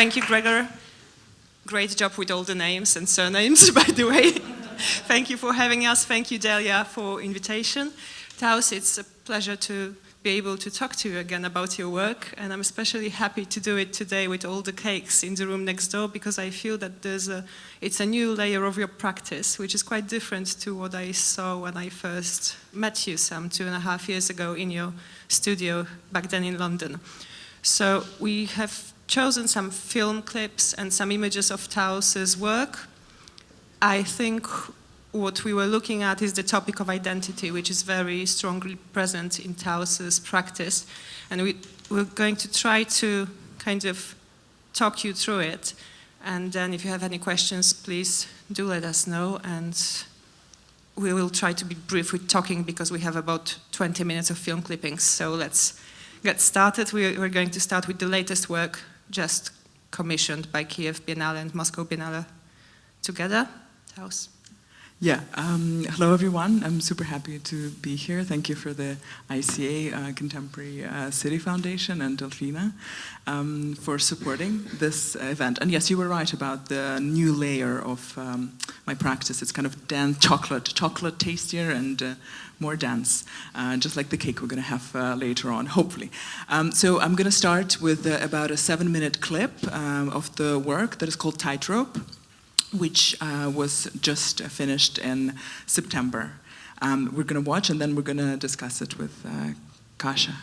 Thank you, Gregor. Great job with all the names and surnames, by the way. Thank you for having us. Thank you, Delia, for invitation. Taus, it's a pleasure to be able to talk to you again about your work, and I'm especially happy to do it today with all the cakes in the room next door, because I feel that it's a new layer of your practice, which is quite different to what I saw when I first met you some 2.5 years ago in your studio back then in London. So we have chosen some film clips and some images of Taus's work. I think what we were looking at is the topic of identity, which is very strongly present in Taus's practice. And we're going to try to kind of talk you through it. And then if you have any questions, please do let us know. And we will try to be brief with talking, because we have about 20 minutes of film clippings. So let's get started. We're going to start with the latest work just commissioned by Kiev Biennale and Moscow Biennale together. Taus. Yeah, hello everyone. I'm super happy to be here. Thank you for the ICA Contemporary City Foundation and Delfina for supporting this event. And yes, you were right about the new layer of my practice. It's kind of dense chocolate tastier and more dense, just like the cake we're going to have later on, hopefully. So I'm going to start with about a 7-minute clip of the work that is called Tightrope, which was just finished in September. We're going to watch, and then we're going to discuss it with Kasia.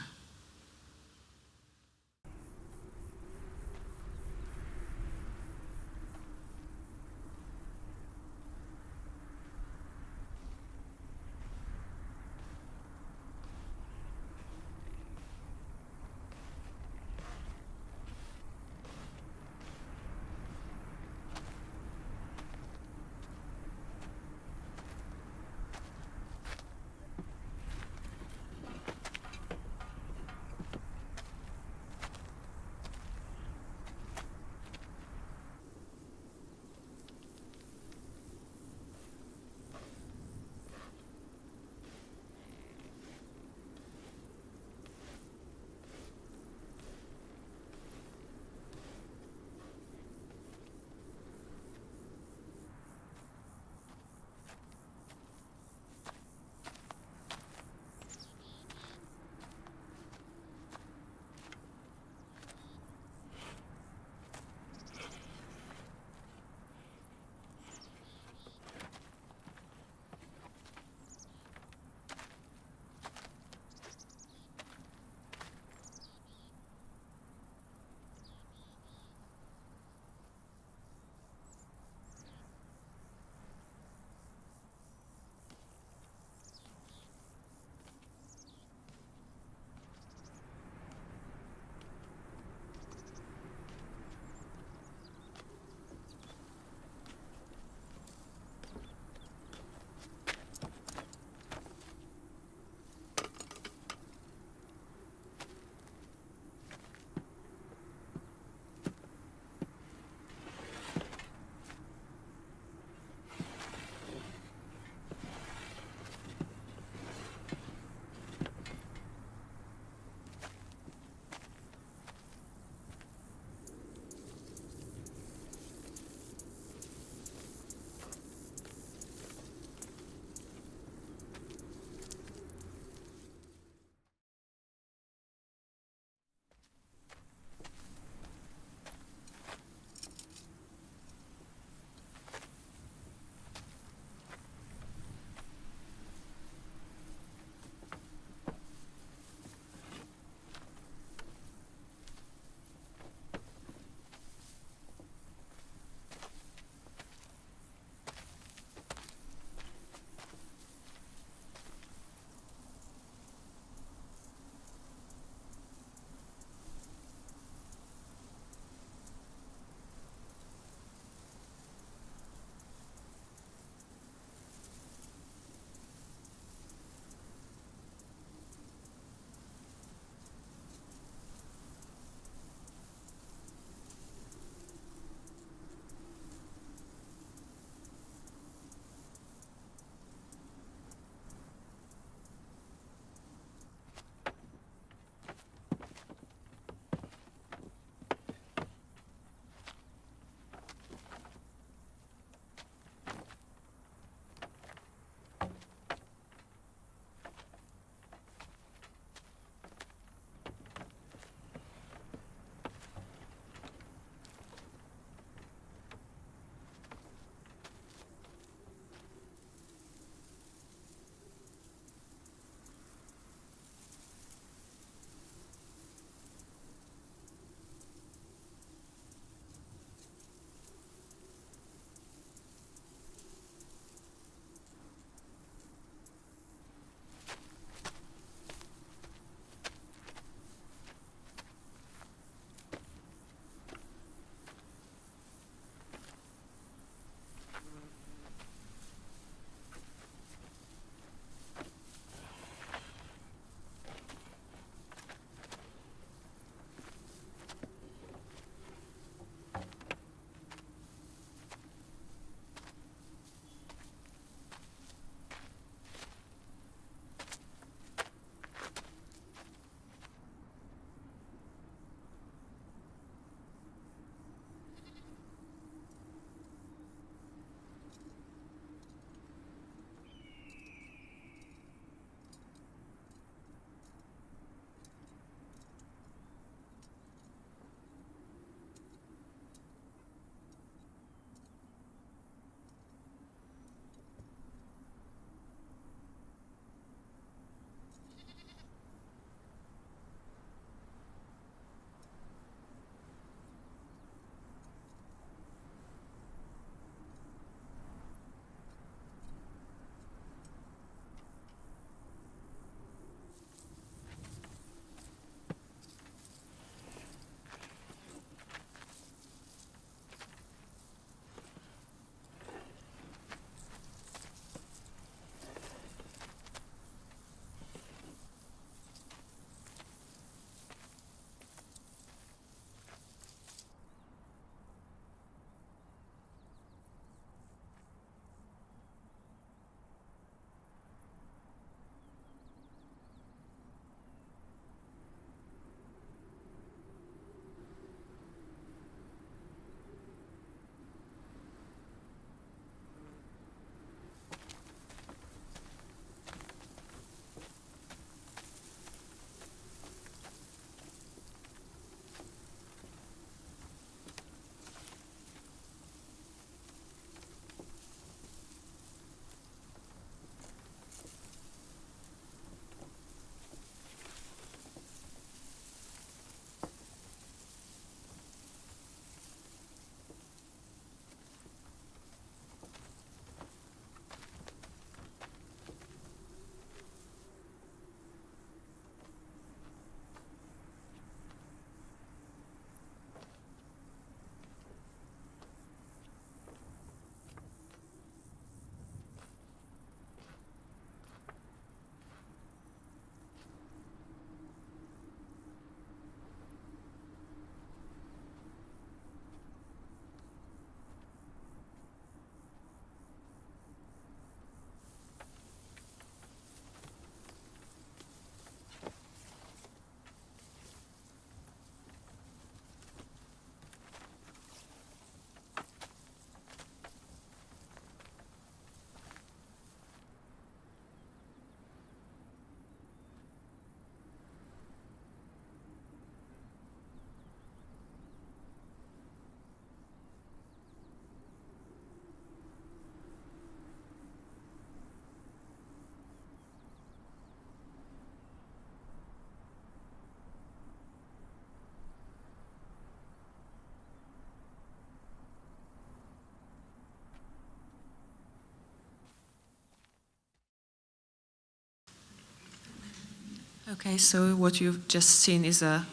Okay, so what you've just seen is a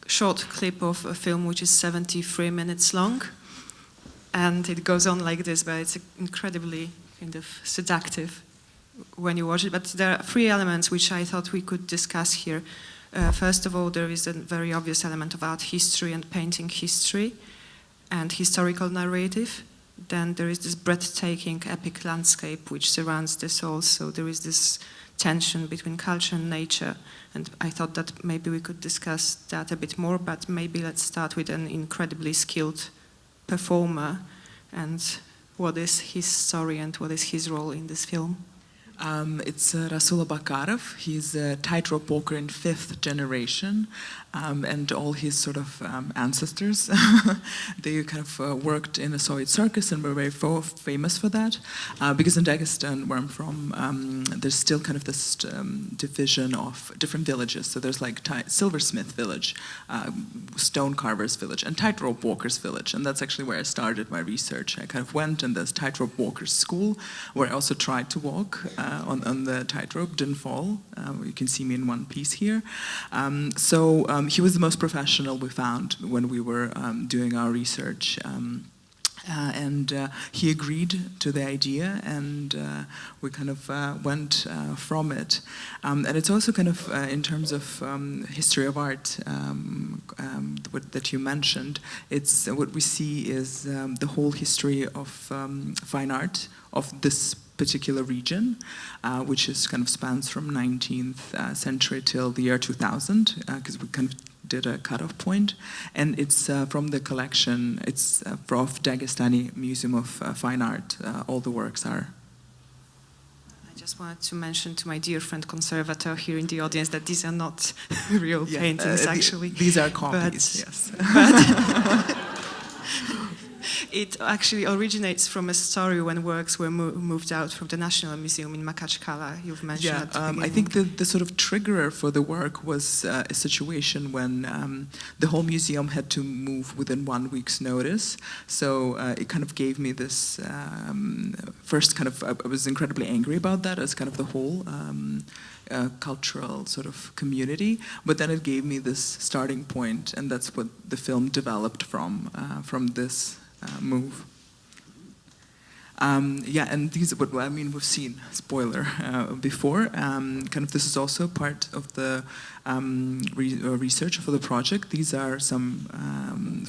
short clip of a film which is 73 minutes long, and it goes on like this, but it's incredibly kind of seductive when you watch it. But there are three elements which I thought we could discuss here. First of all, there is a very obvious element of art history and painting history and historical narrative. Then there is this breathtaking epic landscape which surrounds this also. There is this tension between culture and nature, and I thought that maybe we could discuss that a bit more, but maybe let's start with an incredibly skilled performer and what is his story and what is his role in this film. It's Rasul Bakarov. He's a tightrope walker in 5th generation, and all his sort of ancestors, they kind of worked in a Soviet circus and were very famous for that. Because in Dagestan, where I'm from, there's still kind of this division of different villages. So there's like silversmith village, stone carvers village, and tightrope walkers village. And that's actually where I started my research. I kind of went in this tightrope walkers school, where I also tried to walk on the tightrope, didn't fall. You can see me in one piece here. So he was the most professional we found when we were doing our research. And he agreed to the idea, and we kind of went from it. And it's also kind of, in terms of history of art that you mentioned, it's what we see is the whole history of fine art of this particular region, which is kind of spans from 19th century till the year 2000, because we kind of did a cutoff point, and it's from the collection. It's of Daghestani Museum of Fine Art. All the works are. I just wanted to mention to my dear friend conservator here in the audience that these are not real paintings, actually. These are copies, yes. But it actually originates from a story when works were moved out from the National Museum in Makhacheva. You've mentioned at the beginning. I think the sort of triggerer for the work was a situation when the whole museum had to move within 1 week's notice. So it kind of gave me this first kind of, I was incredibly angry about that as kind of the whole cultural sort of community, but then it gave me this starting point, and that's what the film developed from this move. And these, what I mean, we've seen, spoiler, before. Kind of this is also part of the research for the project. These are some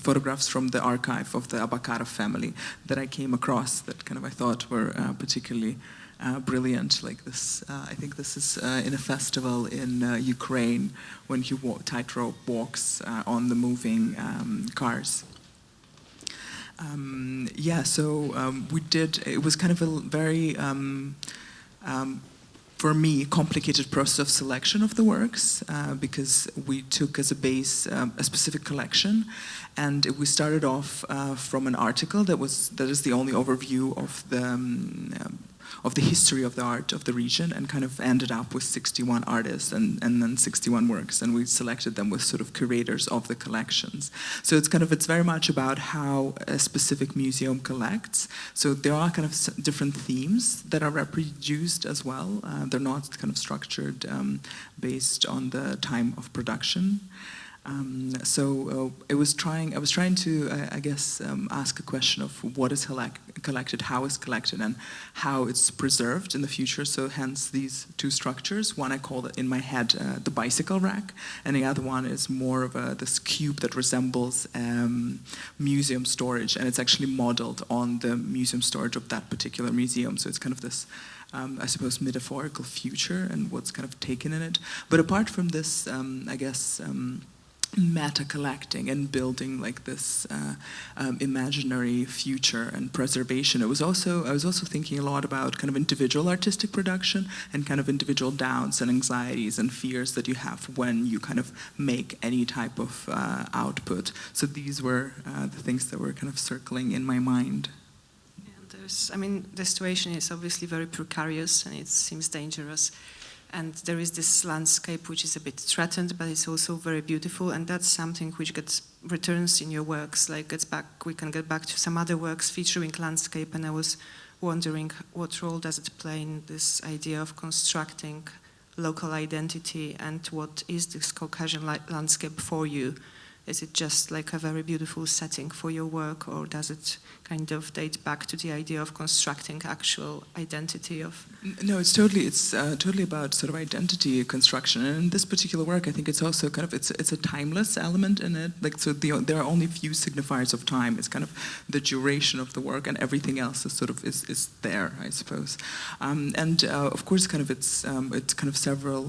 photographs from the archive of the Abakarov family that I came across that kind of I thought were particularly brilliant. Like this, I think this is in a festival in Ukraine when he tightrope walks on the moving cars. We did, it was kind of a very, for me, complicated process of selection of the works, because we took as a base a specific collection, and we started off from an article that is the only overview of the history of the art of the region, and kind of ended up with 61 artists and then 61 works, and we selected them with sort of curators of the collections. So it's very much about how a specific museum collects. So there are kind of different themes that are reproduced as well. They're not kind of structured based on the time of production. I was trying to, ask a question of what is collected, how it's collected, and how it's preserved in the future. So hence these two structures. One I call it in my head the bicycle rack, and the other one is more of this cube that resembles museum storage, and it's actually modeled on the museum storage of that particular museum. So it's kind of this, I suppose, metaphorical future and what's kind of taken in it. But apart from this, meta collecting and building like this imaginary future and preservation. I was also thinking a lot about kind of individual artistic production and kind of individual doubts and anxieties and fears that you have when you kind of make any type of output. So these were the things that were kind of circling in my mind. The situation is obviously very precarious and it seems dangerous. And there is this landscape which is a bit threatened, but it's also very beautiful, and that's something which returns in your works. We can get back to some other works featuring landscape, and I was wondering what role does it play in this idea of constructing local identity, and what is this Caucasian landscape for you? Is it just like a very beautiful setting for your work, or does it kind of date back to the idea of constructing actual identity of? No, it's totally about sort of identity construction. And in this particular work, I think it's also kind of it's a timeless element in it. Like there are only few signifiers of time. It's kind of the duration of the work, and everything else is sort of is there, I suppose. Of course, kind of it's kind of several.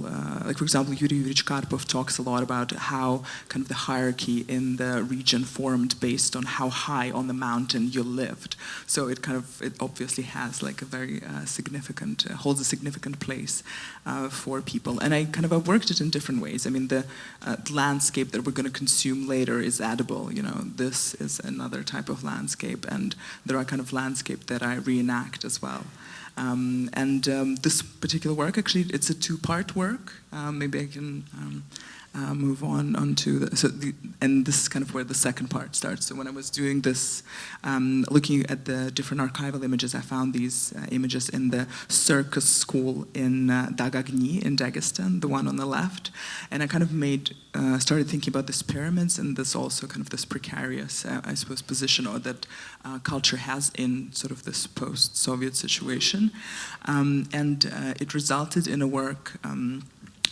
Like for example, Yuri Yurich Karpov talks a lot about how kind of the hierarchy in the region formed based on how high on the mountain you lived. So it obviously has like a very significant, holds a significant place for people. And I've worked it in different ways. I mean, the landscape that we're going to consume later is edible. You know, this is another type of landscape, and there are kind of landscape that I reenact as well. This particular work, actually, it's a two-part work. Maybe I can move on to and this is kind of where the second part starts. So when I was doing this, looking at the different archival images, I found these images in the circus school in Dagagni in Dagestan, the one on the left, and I kind of started thinking about these pyramids and this also kind of this precarious, I suppose, position or that culture has in sort of this post-Soviet situation, and it resulted in a work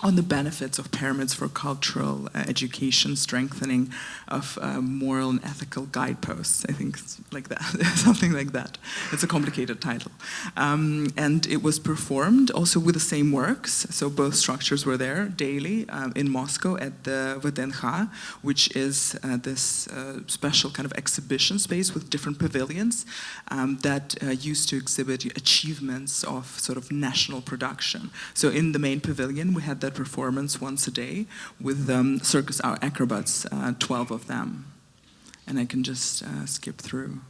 on the benefits of pyramids for cultural education, strengthening of moral and ethical guideposts. I think it's like that, something like that. It's a complicated title. And it was performed also with the same works. So both structures were there daily in Moscow at the VDNH, which is this special kind of exhibition space with different pavilions that used to exhibit achievements of sort of national production. So in the main pavilion, we had that performance once a day with circus acrobats, 12 of them. And I can just skip through.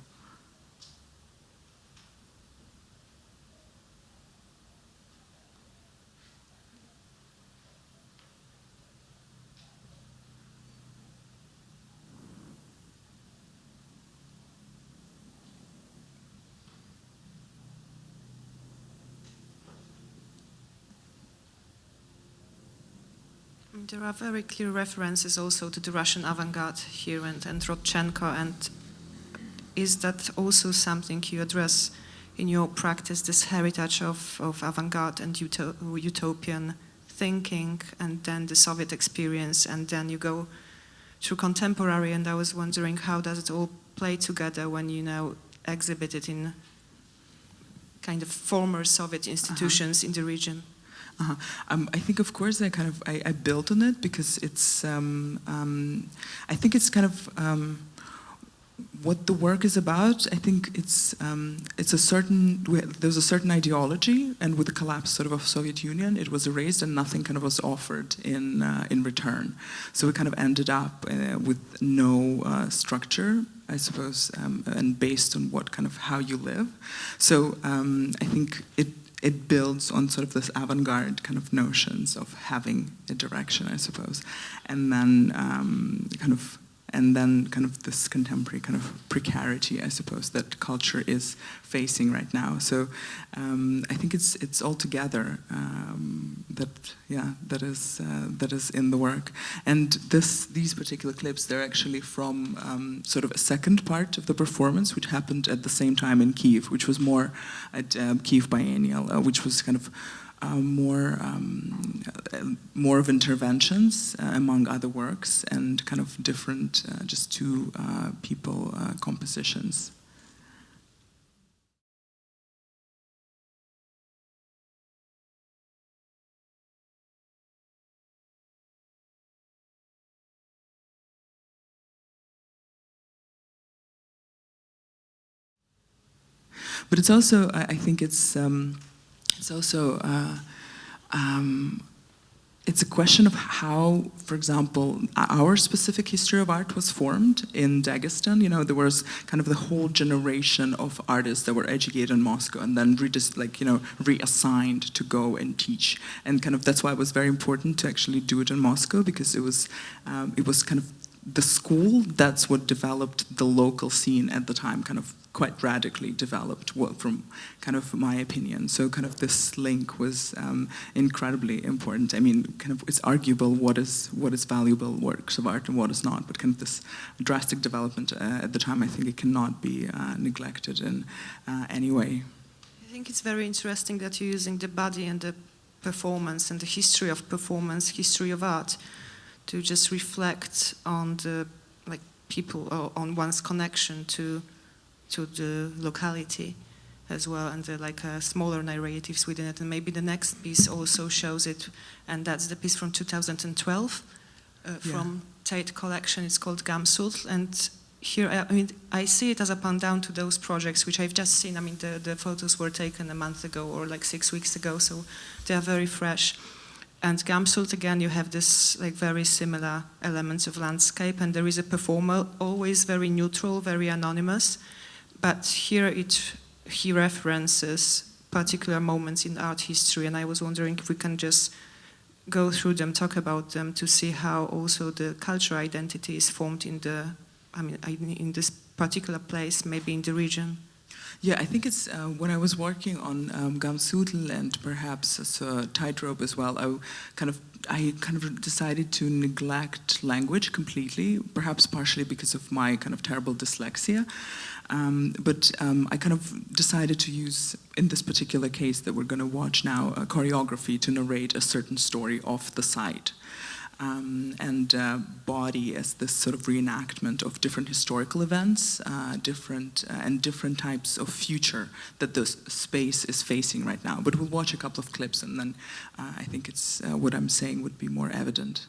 There are very clear references also to the Russian avant-garde here and Rodchenko, and is that also something you address in your practice, this heritage of avant-garde and utopian thinking, and then the Soviet experience, and then you go through contemporary, and I was wondering how does it all play together when you now exhibit it in kind of former Soviet institutions in the region? I think, of course, I built on it because it's. I think it's kind of what the work is about. I think it's a certain. There's a certain ideology, and with the collapse sort of Soviet Union, it was erased, and nothing kind of was offered in return. So we kind of ended up with no structure, I suppose, and based on what kind of how you live. So I think it builds on sort of this avant-garde kind of notions of having a direction, I suppose, and then kind of this contemporary kind of precarity, I suppose, that culture is facing right now. So I think it's all together that is in the work. And these particular clips, they're actually from sort of a second part of the performance, which happened at the same time in Kyiv, which was more at Kyiv Biennial, which was kind of more of interventions among other works and kind of different, just two people compositions. But it's also, I think it's also it's a question of how, for example, our specific history of art was formed in Dagestan. You know, there was kind of the whole generation of artists that were educated in Moscow and then reassigned to go and teach. And kind of that's why it was very important to actually do it in Moscow, because it was kind of the school, that's what developed the local scene at the time, kind of quite radically developed, from kind of my opinion. So kind of this link was incredibly important. I mean, kind of it's arguable what is valuable works of art and what is not, but kind of this drastic development at the time, I think it cannot be neglected in any way. I think it's very interesting that you're using the body and the performance and the history of performance, history of art, to just reflect on the people, or on one's connection to the locality as well, and the smaller narratives within it. And maybe the next piece also shows it, and that's the piece from 2012 from Tate collection. It's called Gamsut, and here I see it as a down to those projects which I've just seen. I mean, the photos were taken a month ago or 6 weeks ago, so they are very fresh. And Gamsut, again, you have this very similar elements of landscape, and there is a performer, always very neutral, very anonymous. But here he references particular moments in art history, and I was wondering if we can just go through them, talk about them, to see how also the cultural identity is formed in in this particular place, maybe in the region. Yeah, I think it's when I was working on Gamsut and perhaps Tightrope as well, I kind of decided to neglect language completely, perhaps partially because of my kind of terrible dyslexia. But I kind of decided to use, in this particular case that we're going to watch now, a choreography to narrate a certain story of the site. And body as this sort of reenactment of different historical events, different types of future that the space is facing right now. But we'll watch a couple of clips, and then I think it's what I'm saying would be more evident.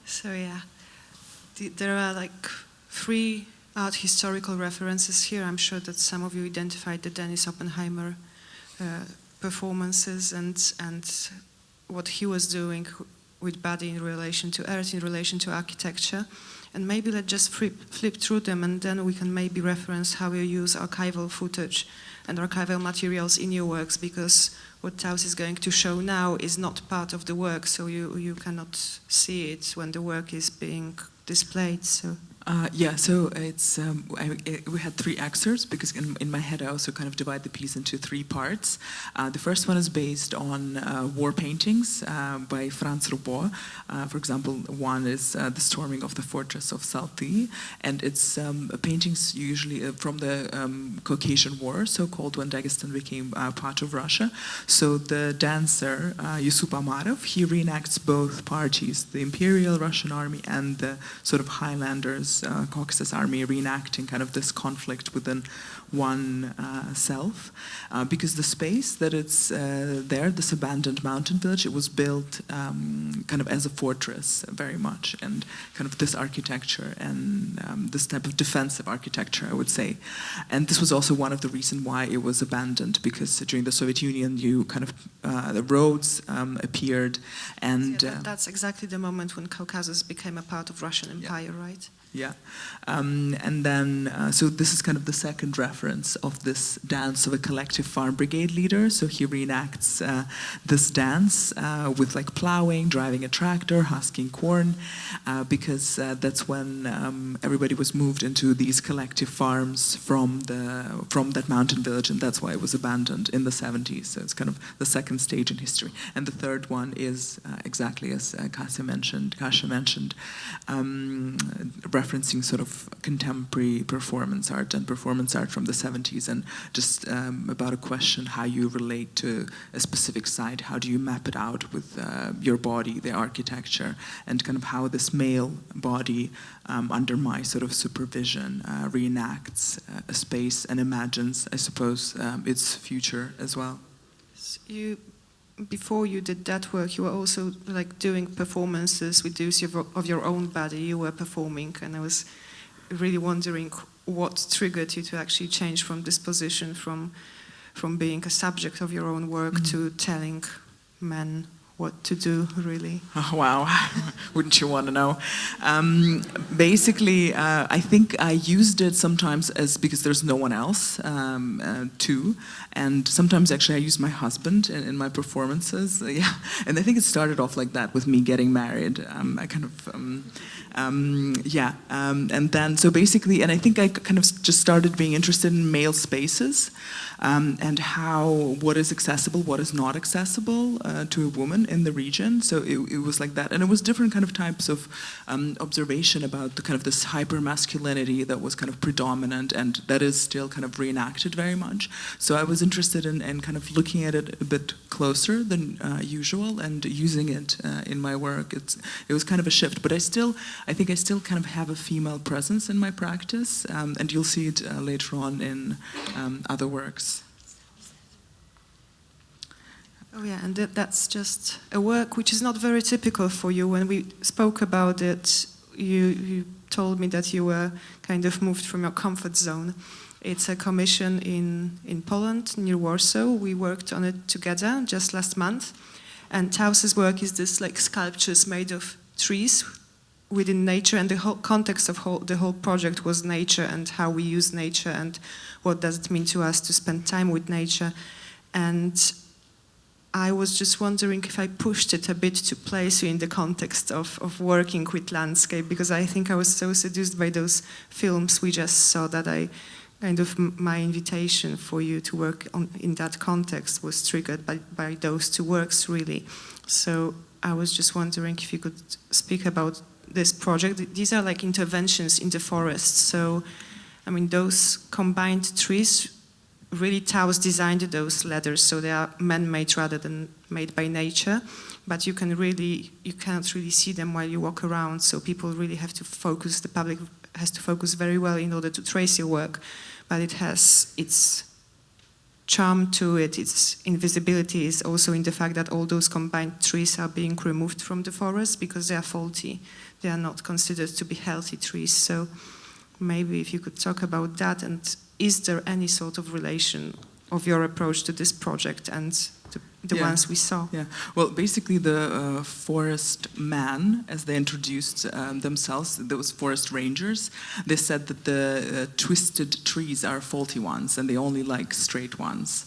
So yeah, there are 3 art historical references here. I'm sure that some of you identified the Dennis Oppenheimer performances and what he was doing with body in relation to earth, in relation to architecture. And maybe let's just flip through them, and then we can maybe reference how you use archival footage and archival materials in your works, because what Taus is going to show now is not part of the work, so you cannot see it when the work is being displayed. So Yeah, so it's we had 3 excerpts because in my head I also kind of divide the piece into 3 parts. The first one is based on war paintings by Franz Roubaud. For example, one is the storming of the fortress of Salti, and it's paintings usually from the Caucasian War, so-called, when Dagestan became part of Russia. So the dancer Yusuf Amarov, he reenacts both parties, the Imperial Russian Army and the sort of Highlanders Caucasus Army, reenacting kind of this conflict within one self, because the space that it's there, this abandoned mountain village, it was built kind of as a fortress very much, and kind of this architecture and this type of defensive architecture, I would say. And this was also one of the reasons why it was abandoned, because during the Soviet Union, you kind of the roads appeared, and that's exactly the moment when Caucasus became a part of Russian Empire, right? Yeah, and then, so this is kind of the second reference of this dance of a collective farm brigade leader. So he reenacts this dance with like plowing, driving a tractor, husking corn, because that's when everybody was moved into these collective farms from that mountain village, and that's why it was abandoned in the 70s. So it's kind of the second stage in history. And the third one is exactly as Kasia mentioned, referencing sort of contemporary performance art and performance art from the 70s, and just about a question how you relate to a specific site, how do you map it out with your body, the architecture, and kind of how this male body under my sort of supervision reenacts a space and imagines, I suppose, its future as well. Before you did that work, you were also like doing performances with use of your own body. You were performing, and I was really wondering what triggered you to actually change from this position, from being a subject of your own work to telling men what to do, really. Oh, wow, wouldn't you want to know? Basically, I think I used it sometimes because there's no one else to, and sometimes actually I use my husband in my performances. Yeah, and I think it started off like that with me getting married. I kind of, and then so basically, and I think I kind of just started being interested in male spaces and what is accessible, what is not accessible to a woman in the region. So it was like that, and it was different kind of types of observation about the kind of this hyper masculinity that was kind of predominant, and that is still kind of reenacted very much. So I was interested in kind of looking at it a bit closer than usual and using it in my work. It was kind of a shift, but I think I still kind of have a female presence in my practice, and you'll see it later on in other works. Oh yeah, and that's just a work which is not very typical for you. When we spoke about it, you told me that you were kind of moved from your comfort zone. It's a commission in Poland, near Warsaw. We worked on it together just last month. And Taus's work is this like sculptures made of trees within nature, and the whole context of the whole project was nature and how we use nature and what does it mean to us to spend time with nature. And I was just wondering if I pushed it a bit to place you in the context of working with landscape, because I think I was so seduced by those films we just saw that my invitation for you to work in that context was triggered by those two works, really. So I was just wondering if you could speak about this project. These are like interventions in the forest. So, I mean, those combined trees, really Taus designed those letters, so they are man-made rather than made by nature. But you can't really see them while you walk around, so people really have to focus, the public has to focus very well in order to trace your work. But it has its charm to it, its invisibility is also in the fact that all those combined trees are being removed from the forest because they are faulty. They are not considered to be healthy trees. So maybe if you could talk about that, and is there any sort of relation of your approach to this project and the ones we saw. Yeah, well, basically the forest man, as they introduced themselves, those forest rangers, they said that the twisted trees are faulty ones and they only like straight ones.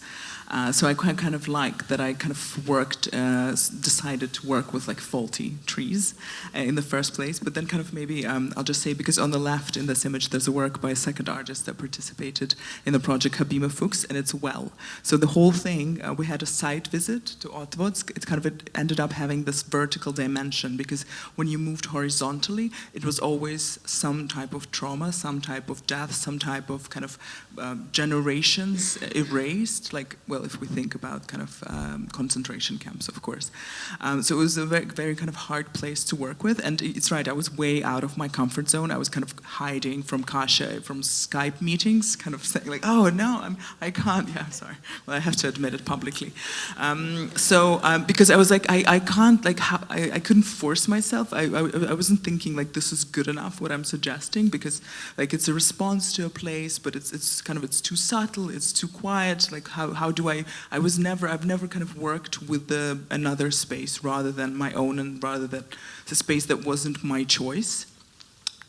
So I kind of like that I kind of worked, decided to work with like faulty trees in the first place, but then kind of maybe I'll just say, because on the left in this image there's a work by a second artist that participated in the project, Habima Fuchs, and it's well. So the whole thing, we had a site visit to Otvodsk. It ended up having this vertical dimension, because when you moved horizontally, it was always some type of trauma, some type of death, some type of kind of generations erased, like, well, if we think about kind of concentration camps, of course. So it was a very, very kind of hard place to work with, and it's right, I was way out of my comfort zone. I was kind of hiding from Kasia, from Skype meetings, kind of saying like, oh no, I can't, yeah, sorry. Well, I have to admit it publicly. Because I was like, I can't, like, I couldn't force myself. I wasn't thinking like this is good enough, what I'm suggesting, because like it's a response to a place, but it's kind of, it's too subtle, it's too quiet, like how do I've never kind of worked with another space rather than my own, and rather than the space that wasn't my choice.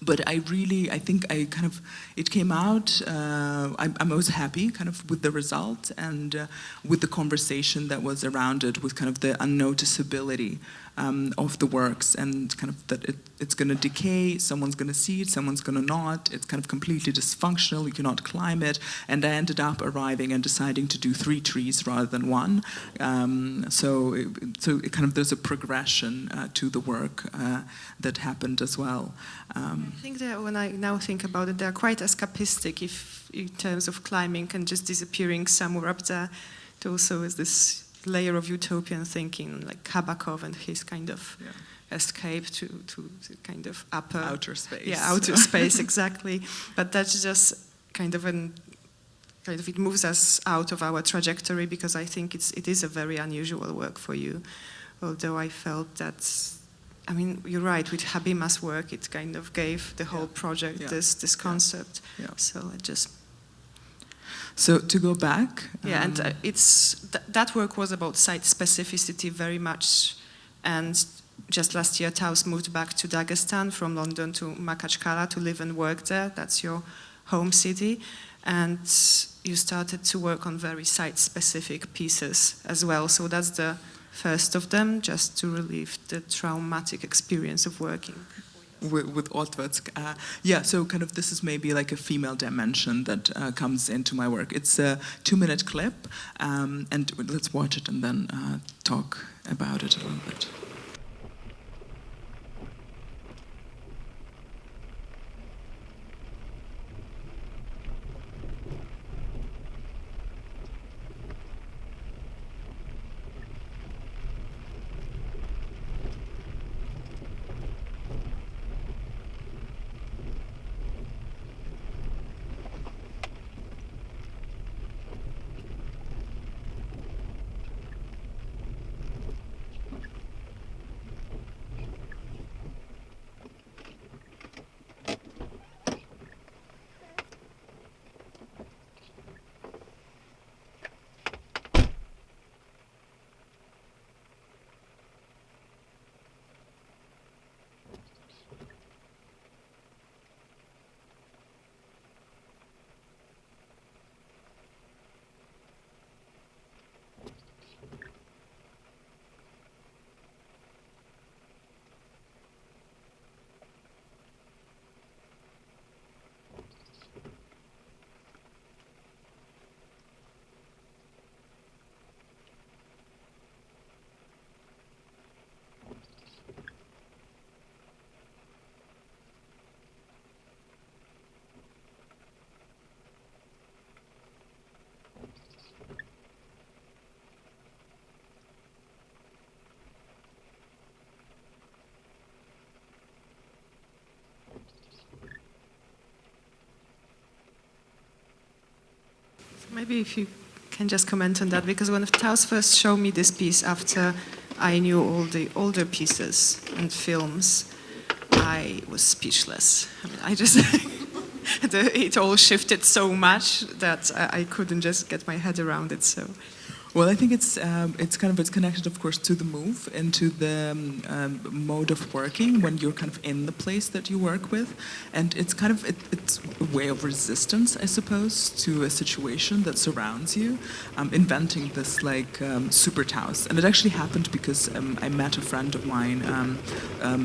But I think it came out, I was happy kind of with the result, and with the conversation that was around it, with kind of the unnoticeability of the works, and kind of that it's going to decay, someone's going to see it, someone's going to not, it's kind of completely dysfunctional, you cannot climb it, and I ended up arriving and deciding to do 3 trees rather than 1. So it kind of, there's a progression to the work that happened as well. I think that when I now think about it, they're quite escapistic in terms of climbing and just disappearing somewhere up there. It also is this layer of utopian thinking, like Kabakov and his kind of escape to kind of outer space. Yeah, outer space, exactly. But that's just kind of it moves us out of our trajectory, because I think it is a very unusual work for you. Although I felt that, I mean, you're right, with Habima's work, it kind of gave the whole project this concept. Yeah. So I just... So to go back... Yeah, and that work was about site specificity very much, and just last year Taus moved back to Dagestan from London to Makhacheva to live and work there. That's your home city, and you started to work on very site-specific pieces as well. So that's the first of them, just to relieve the traumatic experience of working with Otvodsk. Yeah, so kind of this is maybe like a female dimension that comes into my work. It's a 2-minute clip, and let's watch it and then talk about it a little bit. Maybe if you can just comment on that, because when Taus first showed me this piece after I knew all the older pieces and films, I was speechless. I mean, I just, it all shifted so much that I couldn't just get my head around it. So, Well, I think it's connected, of course, to the move and to the mode of working when you're kind of in the place that you work with, and it's it's a way of resistance, I suppose, to a situation that surrounds you. Inventing this super Taus, and it actually happened because I met a friend of mine,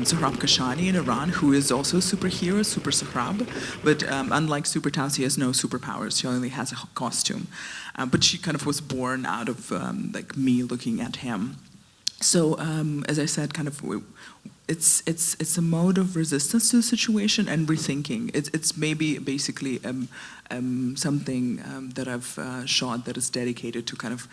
Sohrab Kashani in Iran, who is also a superhero, Super Sohrab, but unlike Super Taus, he has no superpowers. He only has a costume. But she kind of was born out of me looking at him. So as I said, it's a mode of resistance to the situation and rethinking. It's maybe basically something that I've shot that is dedicated to kind of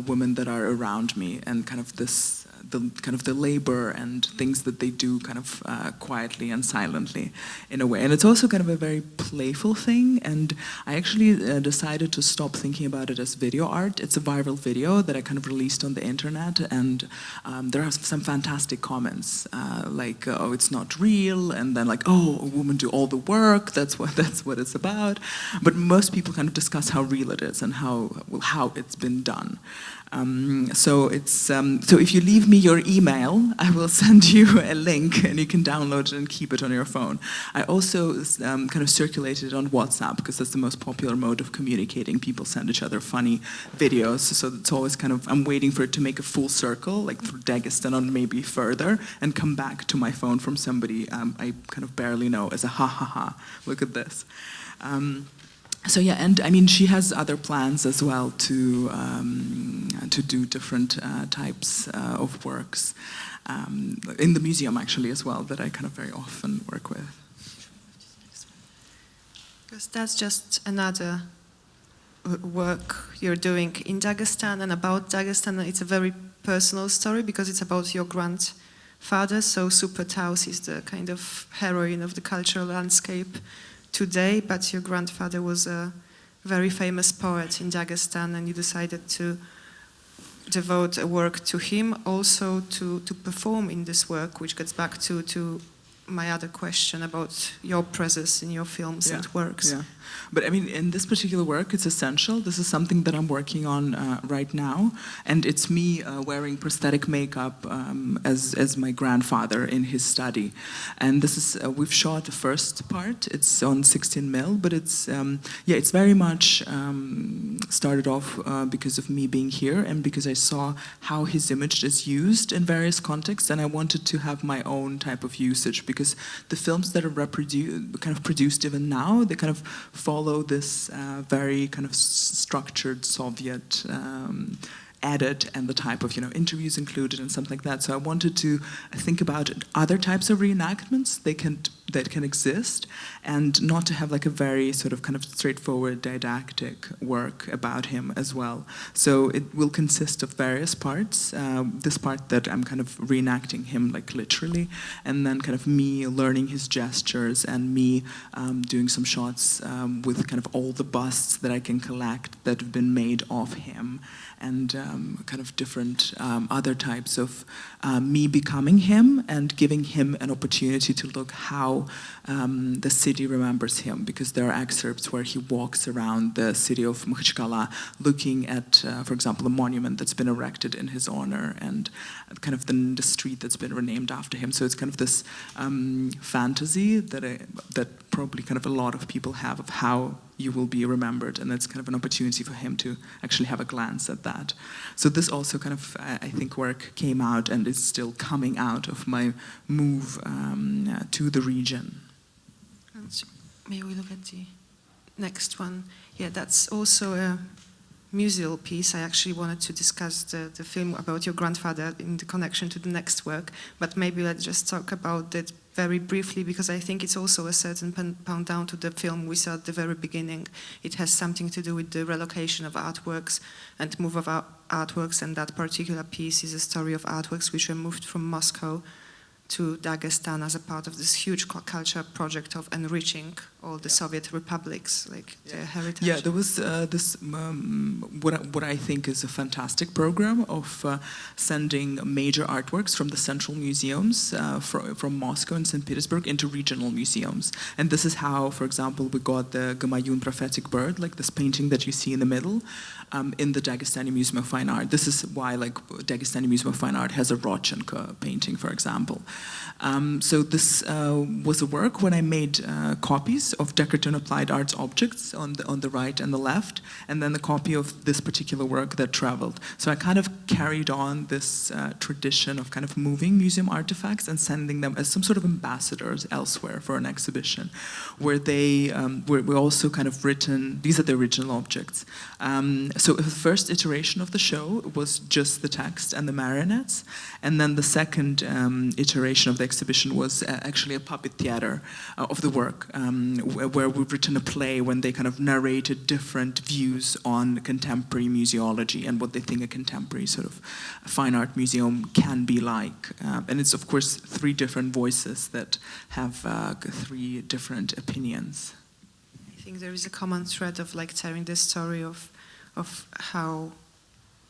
women that are around me and kind of the labor and things that they do kind of quietly and silently in a way. And it's also kind of a very playful thing, and I actually decided to stop thinking about it as video art. It's a viral video that I kind of released on the internet, and there are some fantastic comments oh, it's not real, and then oh, a woman do all the work, that's what it's about. But most people kind of discuss how real it is and how it's been done. So if you leave me your email, I will send you a link and you can download it and keep it on your phone. I also kind of circulated it on WhatsApp because that's the most popular mode of communicating. People send each other funny videos, so it's always kind of, I'm waiting for it to make a full circle, through Dagestan or maybe further, and come back to my phone from somebody I kind of barely know as a ha ha ha, look at this. So yeah, and I mean, she has other plans as well to do different types of works in the museum actually as well that I kind of very often work with. Because that's just another work you're doing in Dagestan and about Dagestan. It's a very personal story because it's about your grandfather. So Super Taus is the kind of heroine of the cultural landscape today, but your grandfather was a very famous poet in Dagestan, and you decided to devote a work to him, also to perform in this work, which gets back to my other question about your presence in your films and works. Yeah, but I mean, in this particular work, it's essential. This is something that I'm working on right now, and it's me wearing prosthetic makeup as my grandfather in his study. And this is we've shot the first part. It's on 16mm, but it's it's very much started off because of me being here and because I saw how his image is used in various contexts, and I wanted to have my own type of usage. Because the films that are produced even now, they kind of follow this very kind of structured Soviet edit and the type of interviews included and something like that. So I wanted to think about other types of reenactments that can exist, and not to have a very sort of kind of straightforward didactic work about him as well. So it will consist of various parts. This part that I'm kind of reenacting him literally, and then kind of me learning his gestures and me doing some shots with kind of all the busts that I can collect that have been made of him, and kind of different other types of me becoming him and giving him an opportunity to look how the city remembers him, because there are excerpts where he walks around the city of Makhacheva looking at, for example, a monument that's been erected in his honor and kind of the street that's been renamed after him. So it's kind of this fantasy that probably kind of a lot of people have of how you will be remembered, and it's kind of an opportunity for him to actually have a glance at that. So this also kind of, I think, work came out and is still coming out of my move to the region. And may we look at the next one? Yeah, that's also a museal piece. I actually wanted to discuss the film about your grandfather in the connection to the next work, but maybe let's just talk about it very briefly, because I think it's also a certain pound down to the film we saw at the very beginning. It has something to do with the relocation of artworks and move of artworks, and that particular piece is a story of artworks which were moved from Moscow to Dagestan as a part of this huge culture project of enriching all the Soviet republics, like their heritage. Yeah, there was this, what I think is a fantastic program of sending major artworks from the central museums from Moscow and St. Petersburg into regional museums. And this is how, for example, we got the Gamayun prophetic bird, like this painting that you see in the middle, in the Daghestani Museum of Fine Art. This is why, like, Daghestani Museum of Fine Art has a Rodchenko painting, for example. So this was a work when I made copies of decorative and applied arts objects on the right and the left, and then the copy of this particular work that traveled. So I kind of carried on this tradition of kind of moving museum artifacts and sending them as some sort of ambassadors elsewhere for an exhibition, where they were also kind of written, these are the original objects. So the first iteration of the show was just the text and the marionettes, and then the second iteration of the exhibition was actually a puppet theater of the work, where we've written a play when they kind of narrated different views on contemporary museology and what they think a contemporary sort of fine art museum can be like. And it's, of course, 3 different voices that have 3 different opinions. I think there is a common thread of like telling the story of how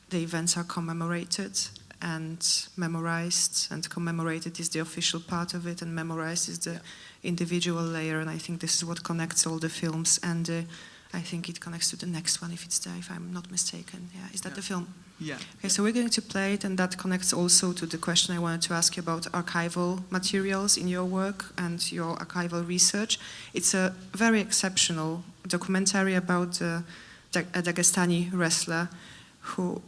the events are commemorated and memorized, and commemorated is the official part of it, and memorized is the individual layer, and I think this is what connects all the films, and I think it connects to the next one if it's there, if I'm not mistaken. Yeah, is that the film? Yeah. Okay, so we're going to play it, and that connects also to the question I wanted to ask you about archival materials in your work and your archival research. It's a very exceptional documentary about a Daghestani wrestler who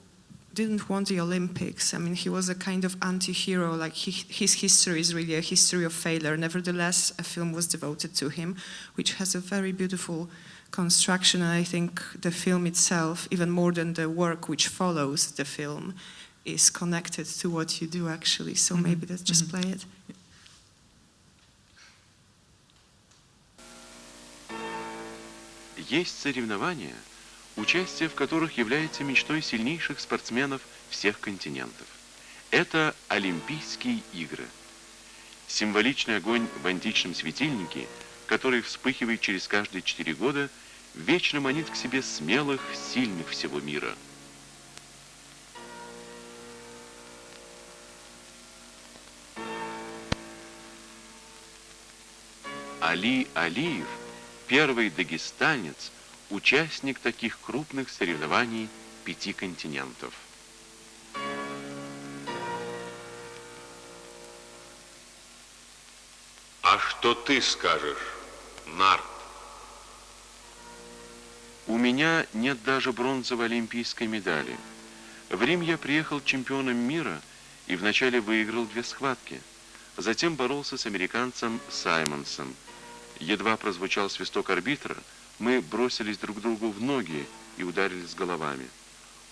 didn't want the Olympics. I mean, he was a kind of anti-hero, like his history is really a history of failure. Nevertheless, a film was devoted to him, which has a very beautiful construction, and I think the film itself, even more than the work which follows the film, is connected to what you do actually. So maybe let's just play it. Есть соревнования, участие в которых является мечтой сильнейших спортсменов всех континентов. Это Олимпийские игры. Символичный огонь в античном светильнике, который вспыхивает через каждые 4 года, вечно манит к себе смелых, сильных всего мира. Али Алиев, первый дагестанец, участник таких крупных соревнований 5 континентов. А что ты скажешь, Нарт? У меня нет даже бронзовой олимпийской медали. В Рим я приехал чемпионом мира и вначале выиграл 2 схватки. Затем боролся с американцем Саймонсом. Едва прозвучал свисток арбитра, мы бросились друг другу в ноги и ударились головами.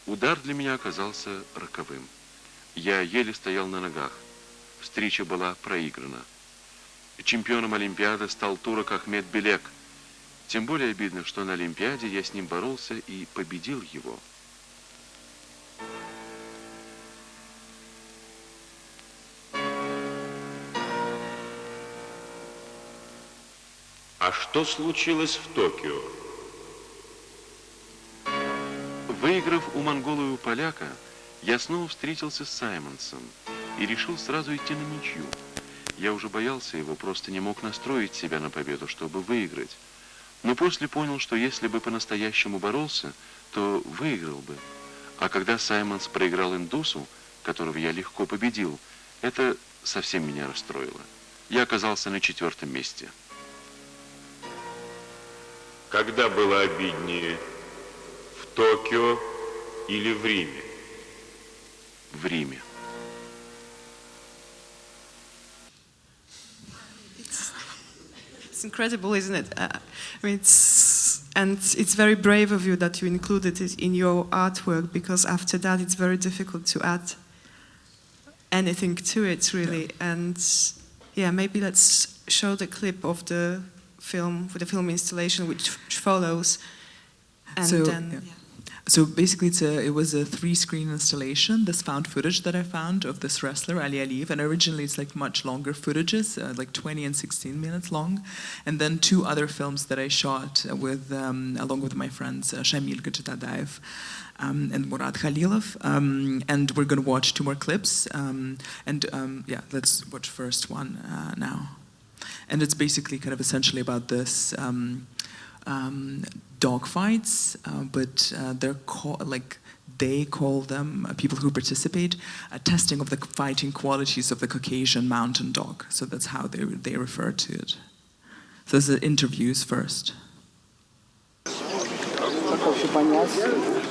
Удар для меня оказался роковым. Я еле стоял на ногах. Встреча была проиграна. Чемпионом Олимпиады стал турок Ахмед Белек. Тем более обидно, что на Олимпиаде я с ним боролся и победил его. А что случилось в Токио? Выиграв у монгола и у поляка, я снова встретился с Саймонсом и решил сразу идти на ничью. Я уже боялся его, просто не мог настроить себя на победу, чтобы выиграть. Но после понял, что если бы по-настоящему боролся, то выиграл бы. А когда Саймонс проиграл индусу, которого я легко победил, это совсем меня расстроило. Я оказался на 4-м месте. Когда было обиднее, в Токио или в Риме? В Риме. It's incredible, isn't it? I mean, it's very brave of you that you included it in your artwork, because after that it's very difficult to add anything to it, really. Yeah. And yeah, maybe let's show the clip of the film, with the film installation which follows, and so, then. Yeah. Yeah. So basically, it was a 3-screen installation. This found footage that I found of this wrestler, Ali Aliyev, and originally it's like much longer footages, like 20 and 16 minutes long, and then 2 other films that I shot with, along with my friends Shamil Gachitadaev and Murad Khalilov, and we're going to watch 2 more clips, yeah, let's watch first one now. And it's basically kind of essentially about this dog fights, but they call them, people who participate, a testing of the fighting qualities of the Caucasian mountain dog. So that's how they refer to it. So this is interviews first. Как вообще понять,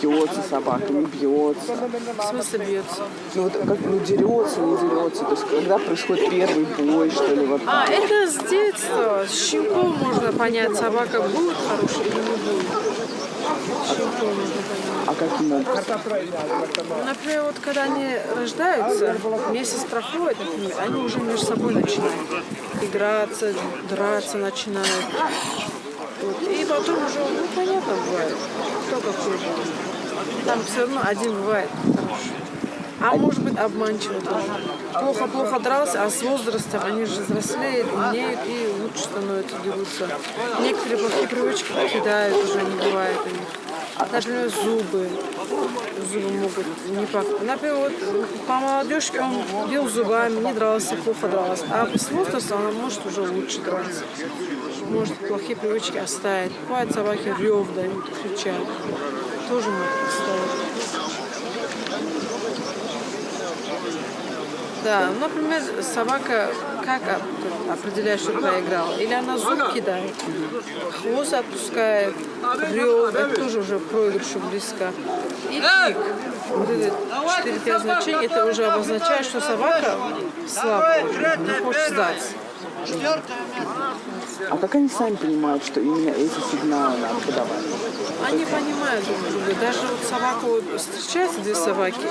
бьется собака, не бьется? В смысле бьется? Ну вот как дерется, не дерется, то есть когда происходит первый бой, что ли? Вот. Это с детства, с щенком можно понять, собака будет хорошая или не будет. Щенком можно понять. А каким образом? Например, вот когда они рождаются, месяц проходит, например, они уже между собой начинают играться, драться начинают. Вот. И потом уже, ну, понятно бывает, кто какой же. Там все равно один бывает хороший. А может быть обманчиво тоже. Плохо-плохо дрался, а с возрастом они же взрослеют, умнеют и лучше становятся, дерутся. Некоторые плохие привычки покидают, уже не бывает у них. Например, зубы могут не пахнуть. Например, вот по молодежке он бил зубами, не дрался, плохо дрался. А с возрастом он может уже лучше драться. Может плохие привычки оставить. Бывает, собаки рев дают, кричат. Тоже может оставить. Да, например, собака как определяет, что проиграла? Или она зуб кидает, хвост отпускает, рев, это тоже уже проигрышу близко. И крик. Вот эти 4-5 значений, это уже обозначает, что собака слабая, не хочет сдаться. А как они сами понимают, что именно эти сигналы надо подавать? Они понимают друг друга. Даже вот собака, вот встречаются 2 собаки,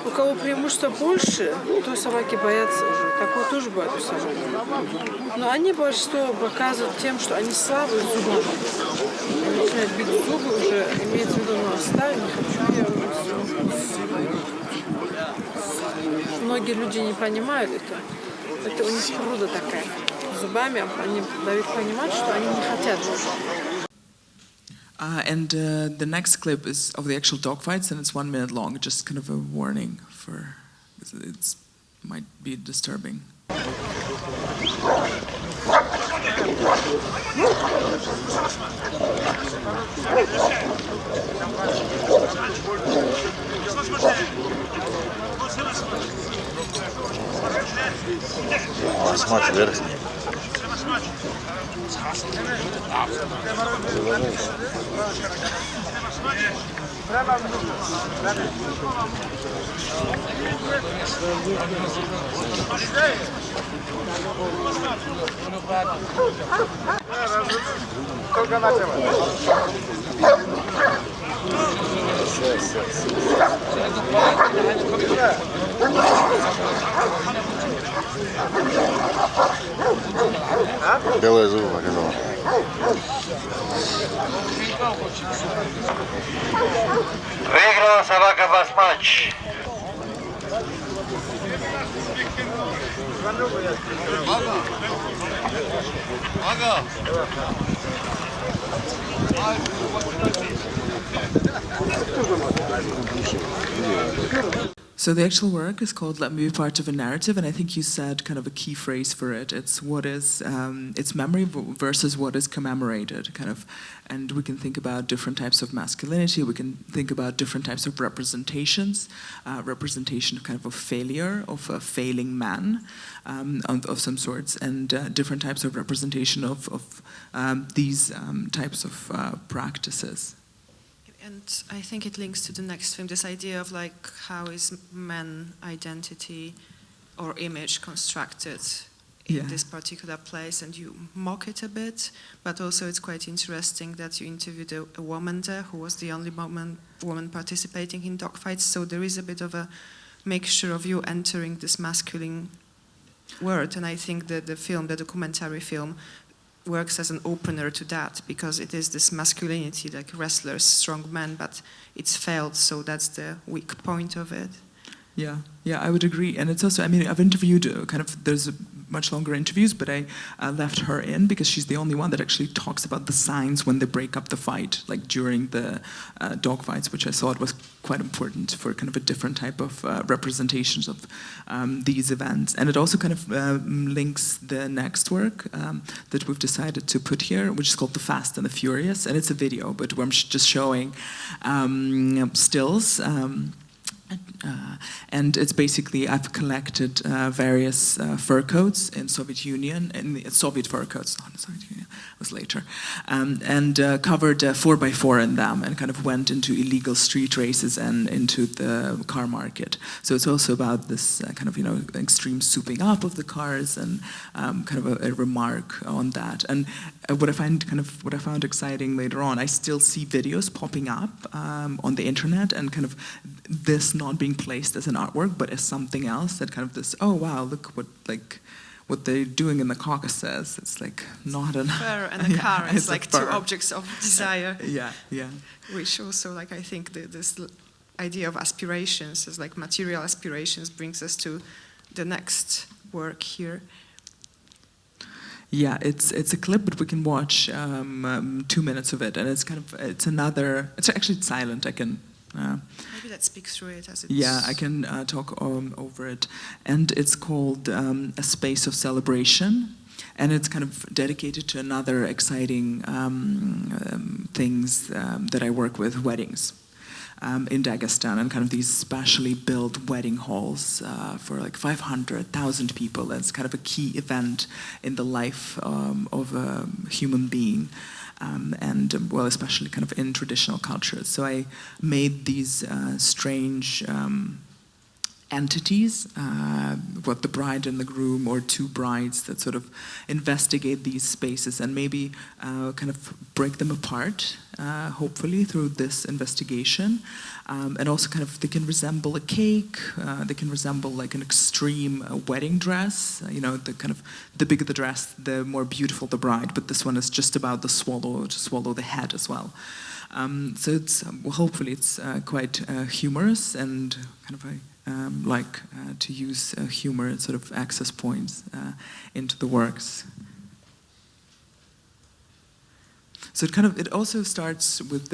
у кого преимущество больше, то собаки боятся уже. Такое тоже бывает у собак. Но они большинство показывают тем, что они слабые зубами. Они начинают бить зубы уже, имеется в виду, ну оставь, не хочу я уже. Многие люди не понимают это. Это у них природа такая. Зубами они дают понимать, что они не хотят. And the next clip is of the actual dogfights, and it's 1 minute long. Just kind of a warning for it might be disturbing. Смотри, верхний. Белые зубы показал. Выиграла собака бас-матч. So the actual work is called "Let Me Be Part of a Narrative," and I think you said kind of a key phrase for it. It's what is it's memory versus what is commemorated, kind of, and we can think about different types of masculinity. We can think about different types of representations, representation kind of failure, of a failing man, of some sorts, and different types of representation of these types of practices. And I think it links to the next film, this idea of like how is man identity or image constructed in this particular place, and you mock it a bit, but also it's quite interesting that you interviewed a woman there who was the only woman participating in dogfights, so there is a bit of a mixture of you entering this masculine world, and I think that the film, the documentary film, works as an opener to that, because it is this masculinity, like wrestlers, strong men, but it's failed, so that's the weak point of it. Yeah, I would agree. And it's also, I mean, I've interviewed there's much longer interviews, but I left her in because she's the only one that actually talks about the signs when they break up the fight, like during the dog fights, which I thought was quite important for kind of a different type of representations of these events. And it also kind of links the next work that we've decided to put here, which is called The Fast and the Furious. And it's a video, but where I'm just showing stills. And it's basically, I've collected various fur coats in Soviet Union, in Soviet fur coats, not in Soviet Union, it was later, and covered 4x4 in them, and kind of went into illegal street races and into the car market. So it's also about this kind of, extreme souping up of the cars, and kind of a remark on that. And what I found exciting later on, I still see videos popping up on the internet, and kind of this not being placed as an artwork, but as something else, that kind of this, oh wow, look what they're doing in the Caucasus. It's like not an fur and a car. It's like two objects of desire. Yeah. Which also, like, I think this idea of aspirations, as like material aspirations, brings us to the next work here. Yeah, it's a clip, but we can watch 2 minutes of it, and it's actually silent. I can. Maybe let's speak through it as it's... Yeah, I can talk over it. And it's called A Space of Celebration. And it's kind of dedicated to another exciting things that I work with, weddings in Dagestan, and kind of these specially built wedding halls for like 500,000 people. That's kind of a key event in the life of a human being. And well, especially kind of in traditional cultures. So I made these strange entities, what the bride and the groom, or two brides, that sort of investigate these spaces and maybe kind of break them apart, hopefully through this investigation. And also kind of, they can resemble a cake, they can resemble like an extreme wedding dress, the kind of, the bigger the dress, the more beautiful the bride, but this one is just about to swallow the head as well. So it's, hopefully it's quite humorous, and kind of like to use humor as sort of access points into the works. So it also starts with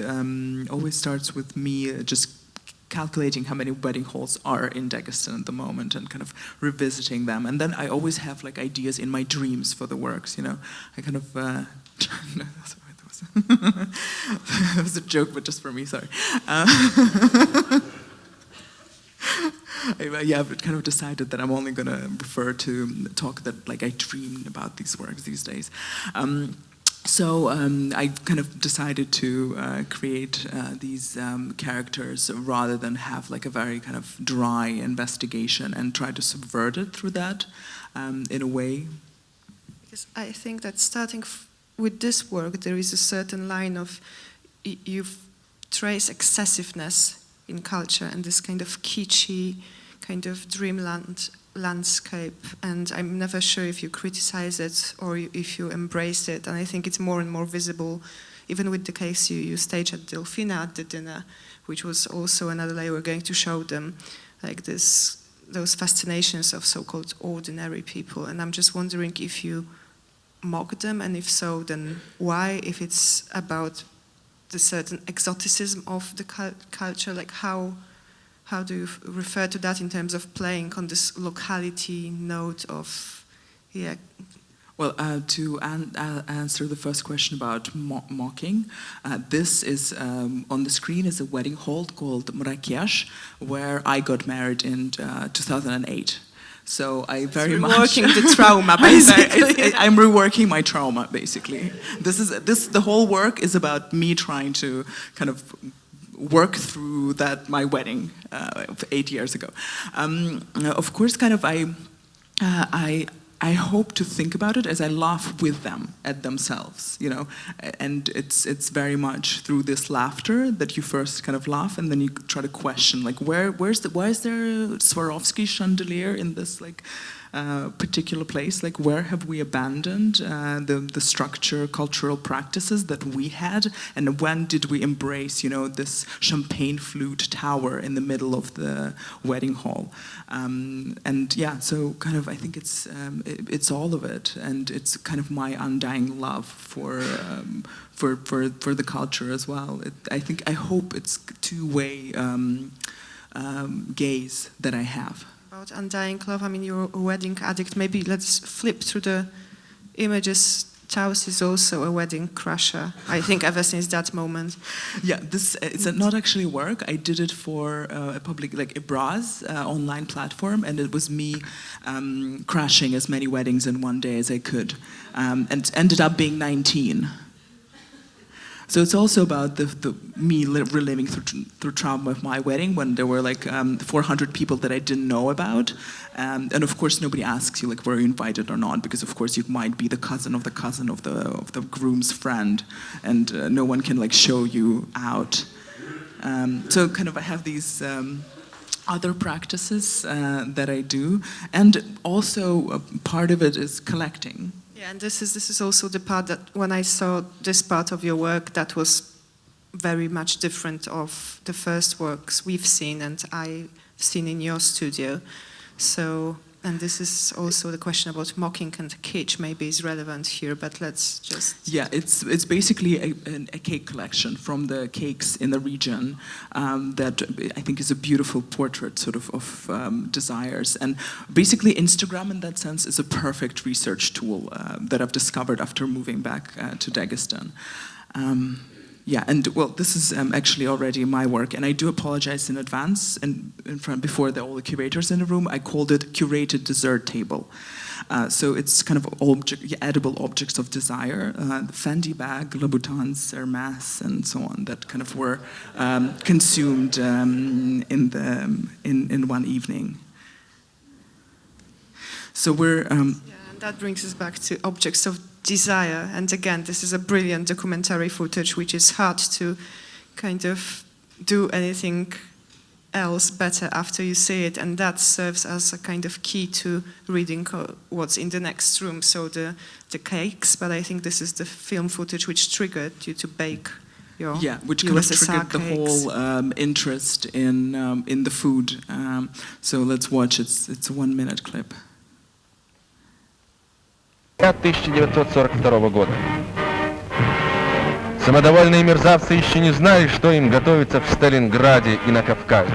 always starts with me just calculating how many wedding halls are in Dagestan at the moment, and kind of revisiting them. And then I always have like ideas in my dreams for the works. I kind of no, sorry, that was a joke, but just for me. Sorry. I've kind of decided that I'm only going to refer to talk that like I dreamed about these works these days. So I kind of decided to create these characters rather than have like a very kind of dry investigation, and try to subvert it through that in a way. Because I think that starting with this work, there is a certain line of you trace excessiveness in culture and this kind of kitschy, kind of dreamland landscape, and I'm never sure if you criticize it or if you embrace it, and I think it's more and more visible, even with the case you stage at Delfina at the dinner, which was also another layer. We're going to show them like those fascinations of so-called ordinary people, and I'm just wondering if you mock them, and if so, then why? If it's about the certain exoticism of the culture, like how do you refer to that in terms of playing on this locality note of, yeah? Well, to answer the first question about mocking, this is on the screen is a wedding hall called Marrakesh, where I got married in 2008. So I very much reworking the trauma, basically. I'm reworking my trauma, basically. The whole work is about me trying to kind of work through my wedding 8 years ago. Of course, kind of I hope to think about it as I laugh with them at themselves, and it's very much through this laughter that you first kind of laugh, and then you try to question, like, why is there a Swarovski chandelier in this like particular place? Like, where have we abandoned the structure, cultural practices that we had, and when did we embrace, you know, this champagne flute tower in the middle of the wedding hall? And yeah, so kind of I think it's all of it, and it's kind of my undying love for the culture as well. I hope it's two-way gaze that I have. About undying love, I mean, you're a wedding addict. Maybe let's flip through the images. Taus is also a wedding crusher, I think, ever since that moment. Yeah, it's not actually work. I did it for a public, like a Braz online platform, and it was me crashing as many weddings in one day as I could, and ended up being 19. So it's also about me reliving through trauma of my wedding, when there were like 400 people that I didn't know about, and of course nobody asks you like were you invited or not, because of course you might be the cousin of the cousin of the groom's friend, and no one can like show you out. So kind of I have these other practices that I do, and also part of it is collecting. Yeah, and this is also the part that when I saw this part of your work, that was very much different of the first works we've seen and I've seen in your studio. So, and this is also the question about mocking and kitsch maybe is relevant here, but let's just... Yeah, it's basically a cake collection from the cakes in the region that I think is a beautiful portrait sort of desires. And basically Instagram in that sense is a perfect research tool that I've discovered after moving back to Dagestan. Yeah, and well, this is actually already my work, and I do apologize in advance. And in front, before all the curators in the room, I called it curated dessert table. So it's kind of edible objects of desire, the Fendi bag, Louboutins, Hermès, and so on, that kind of were consumed in one evening. So we're. Yeah, and that brings us back to objects of desire, and again, this is a brilliant documentary footage, which is hard to kind of do anything else better after you see it, and that serves as a kind of key to reading what's in the next room, so the cakes, but I think this is the film footage which triggered you to bake your which kind of USSR triggered the whole interest in the food. So let's watch, it's a 1-minute clip. 1942 года. Самодовольные мерзавцы еще не знали, что им готовится в Сталинграде и на Кавказе.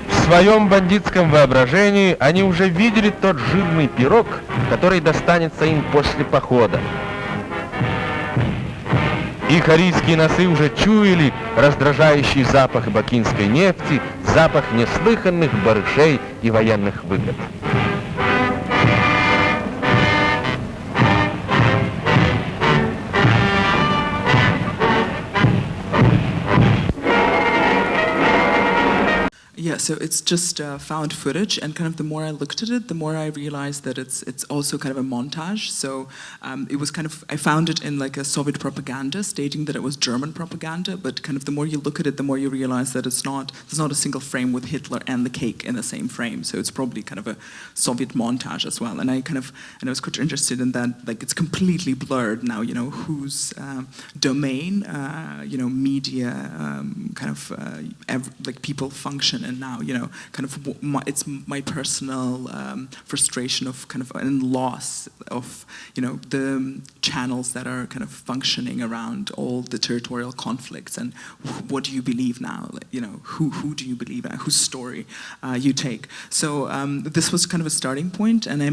В своем бандитском воображении они уже видели тот жирный пирог, который достанется им после похода. Их арийские носы уже чуяли раздражающий запах бакинской нефти, запах неслыханных барышей и военных выгод. Yeah, so it's just found footage, and kind of the more I looked at it, the more I realized that it's also kind of a montage. So it was kind of, I found it in like a Soviet propaganda stating that it was German propaganda, but kind of the more you look at it, the more you realize that there's not a single frame with Hitler and the cake in the same frame. So it's probably kind of a Soviet montage as well. And I was quite interested in that, like it's completely blurred now, you know, whose domain, you know, media, kind of like people function in now, you know, kind of it's my personal frustration of kind of and loss of, you know, the channels that are kind of functioning around all the territorial conflicts, and what do you believe now, like, you know, who do you believe in, whose story you take. So this was kind of a starting point, and I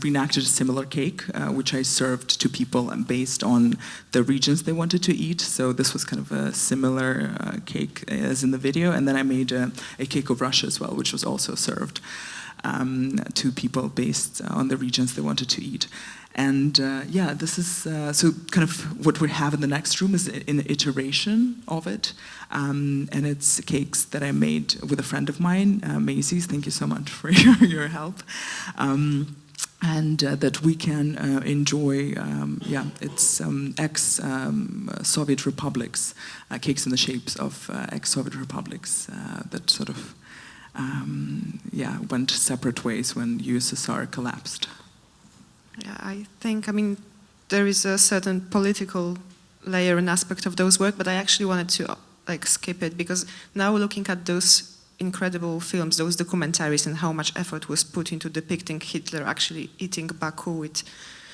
reenacted a similar cake which I served to people based on the regions they wanted to eat. So this was kind of a similar cake as in the video, and then I made a cake of Russia as well, which was also served to people based on the regions they wanted to eat. And yeah, this is so kind of what we have in the next room is an iteration of it, and it's cakes that I made with a friend of mine, Macy's. Thank you so much for your help. And that we can enjoy, it's ex-Soviet republics, cakes in the shapes of ex-Soviet republics that sort of went separate ways when USSR collapsed. Yeah, I think, there is a certain political layer and aspect of those work, but I actually wanted to skip it, because now looking at those incredible films, those documentaries, and how much effort was put into depicting Hitler actually eating Baku with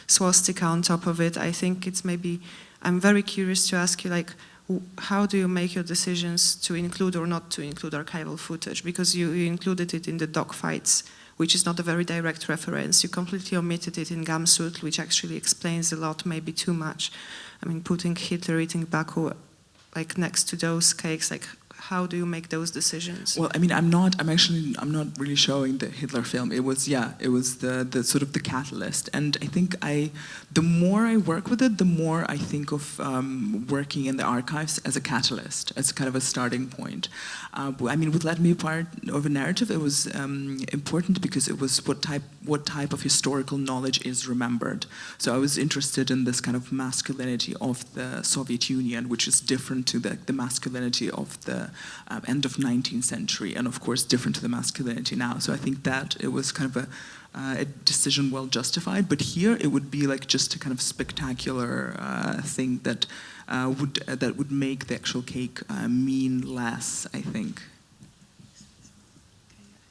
swastika on top of it, I think it's maybe, I'm very curious to ask you, how do you make your decisions to include or not to include archival footage? Because you included it in the dogfights, which is not a very direct reference. You completely omitted it in Gamsut, which actually explains a lot, maybe too much. Putting Hitler eating Baku next to those cakes, how do you make those decisions? Well, I'm not really showing the Hitler film. It was the sort of the catalyst. And I think the more I work with it, the more I think of working in the archives as a catalyst, as kind of a starting point. With Let Me Be Part of a Narrative, it was important because it was what type of historical knowledge is remembered. So I was interested in this kind of masculinity of the Soviet Union, which is different to the masculinity of the end of 19th century, and of course different to the masculinity now. So I think that it was kind of a decision well justified. But here it would be just a kind of spectacular thing that would make the actual cake mean less, I think.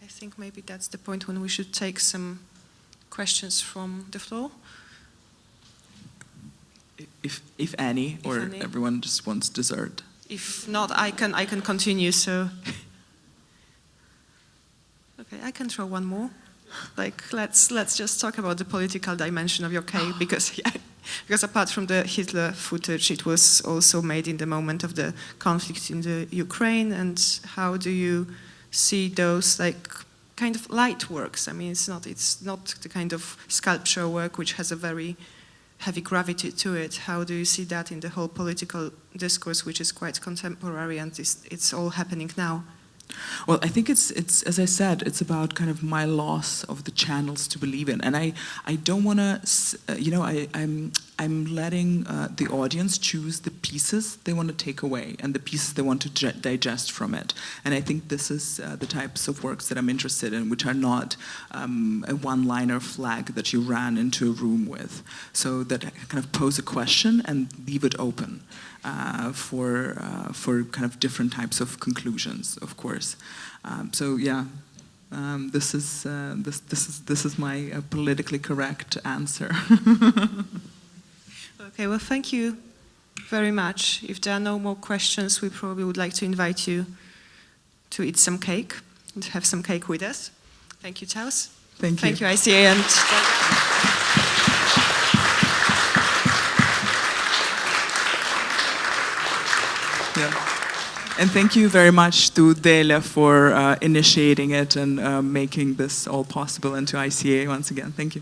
I think maybe that's the point when we should take some questions from the floor. If any, everyone just wants dessert. If not, I can continue. So, okay, I can throw one more. Let's just talk about the political dimension of your cake, because apart from the Hitler footage, it was also made in the moment of the conflict in the Ukraine. And how do you see those kind of light works? It's not the kind of sculpture work which has a very heavy gravity to it. How do you see that in the whole political discourse, which is quite contemporary, and it's all happening now? Well, I think it's as I said, it's about kind of my loss of the channels to believe in, and I don't want to, I'm letting the audience choose the pieces they want to take away and the pieces they want to digest from it. And I think this is the types of works that I'm interested in, which are not a one-liner flag that you ran into a room with, so that kind of pose a question and leave it open. For kind of different types of conclusions, of course. This is my politically correct answer. Okay, well, thank you very much. If there are no more questions, we probably would like to invite you to eat some cake and have some cake with us. Thank you, Taus. Thank you. Thank you, ICA, and. Yeah. And thank you very much to Delia for initiating it and making this all possible, and to ICA once again. Thank you.